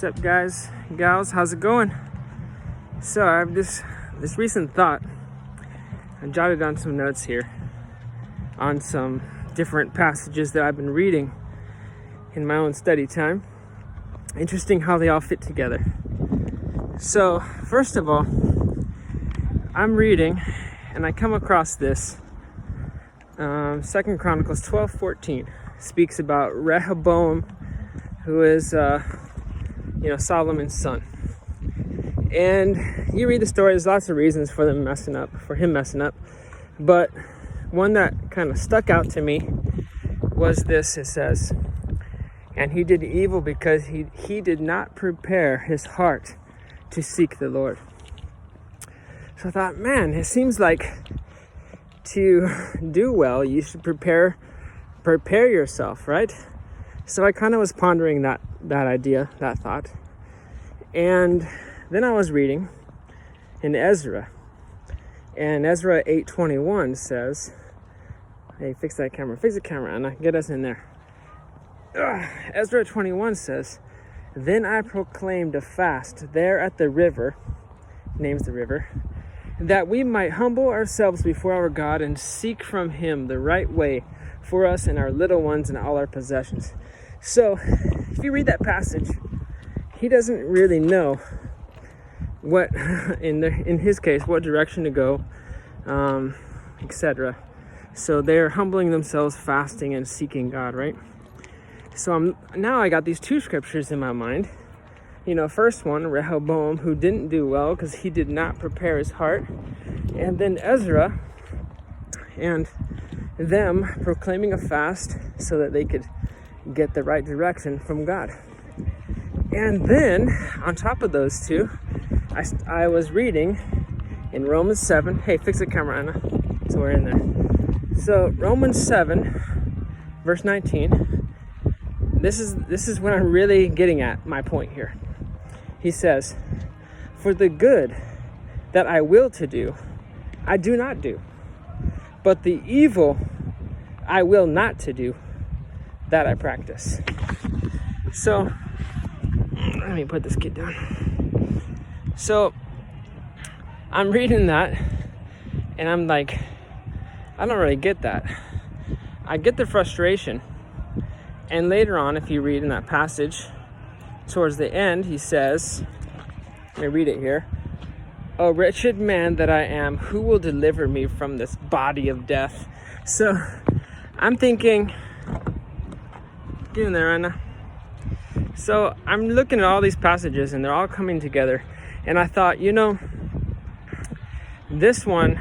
What's up, guys, gals? How's it going? So I have this recent thought. I jotted down some notes here on some different passages that I've been reading in my own study time. Interesting how they all fit together. So first of all, I'm reading and I come across this. 2 Chronicles 12:14 speaks about Rehoboam, who is Solomon's son. And you read the story, there's lots of reasons for him messing up, but one that kind of stuck out to me was this. It says, and he did evil because he did not prepare his heart to seek the Lord. So I thought, man, it seems like to do well, you should prepare yourself, right? So I kind of was pondering that idea, that thought. And then I was reading in Ezra. And Ezra 8:21 says, hey, fix the camera, Anna, get us in there. Ezra 21 says, then I proclaimed a fast there at the river, names the river, that we might humble ourselves before our God and seek from him the right way for us and our little ones and all our possessions. So if you read that passage, he doesn't really know what, in his case, what direction to go, etc. So they're humbling themselves, fasting and seeking God, right? So now I got these two scriptures in my mind. First one, Rehoboam, who didn't do well because he did not prepare his heart. And then Ezra and them proclaiming a fast so that they could get the right direction from God. And then, on top of those two, I was reading in Romans 7. Hey, fix the camera, Anna. So we're in there. So Romans 7, verse 19. This is what I'm really getting at, my point here. He says, for the good that I will to do, I do not do. But the evil I will not to do, that I practice. So, let me put this kid down. So, I'm reading that, and I'm like, I don't really get that. I get the frustration. And later on, if you read in that passage, towards the end, he says, let me read it here. O wretched man that I am, who will deliver me from this body of death? So, I'm thinking, get in there, Anna. So, I'm looking at all these passages, and they're all coming together. And I thought, this one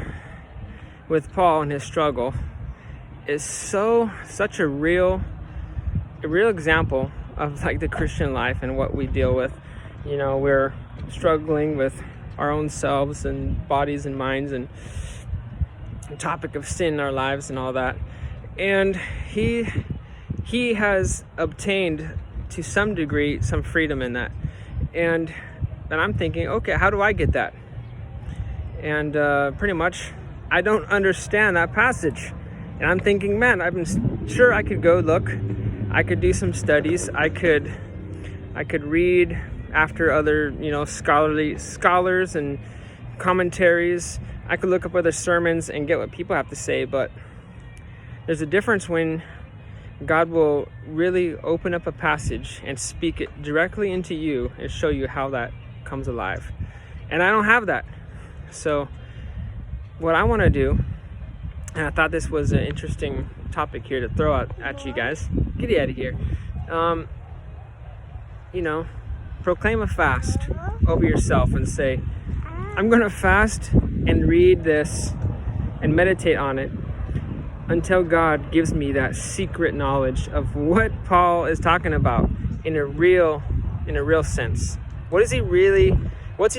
with Paul and his struggle is such a real example of like the Christian life and what we deal with. We're struggling with our own selves and bodies and minds and the topic of sin in our lives and all that. And he has obtained to some degree some freedom in that. And then I'm thinking, okay, how do I get that? And pretty much I don't understand that passage. And I'm thinking, man, I've been sure I could go look. I could do some studies. I could read after other, scholars and commentaries. I could look up other sermons and get what people have to say. But there's a difference when God will really open up a passage and speak it directly into you and show you how that comes alive. And I don't have that. So what I want to do, and I thought this was an interesting topic here to throw out at you guys. Get out of here. Proclaim a fast over yourself and say, I'm going to fast and read this and meditate on it until God gives me that secret knowledge of what Paul is talking about in a real sense. What's he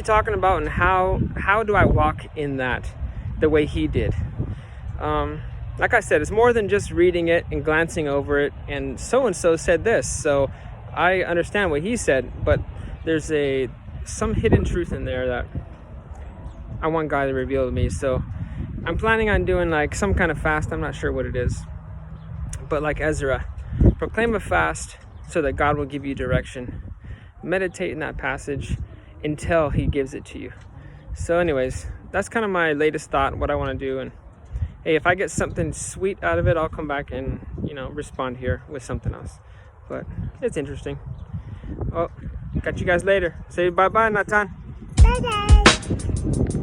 talking about, and how do I walk in that the way he did? Like I said, it's more than just reading it and glancing over it and so said this, so I understand what he said, but there's some hidden truth in there that I want God to reveal to me. So I'm planning on doing like some kind of fast. I'm not sure what it is, but like Ezra, proclaim a fast so that God will give you direction. meditate in that passage until he gives it to you. So anyways, that's kind of my latest thought, what I want to do. And hey, if I get something sweet out of it, I'll come back and, you know, respond here with something else. But it's interesting. Oh, catch you guys later. Say bye-bye, Nathan. Bye-bye.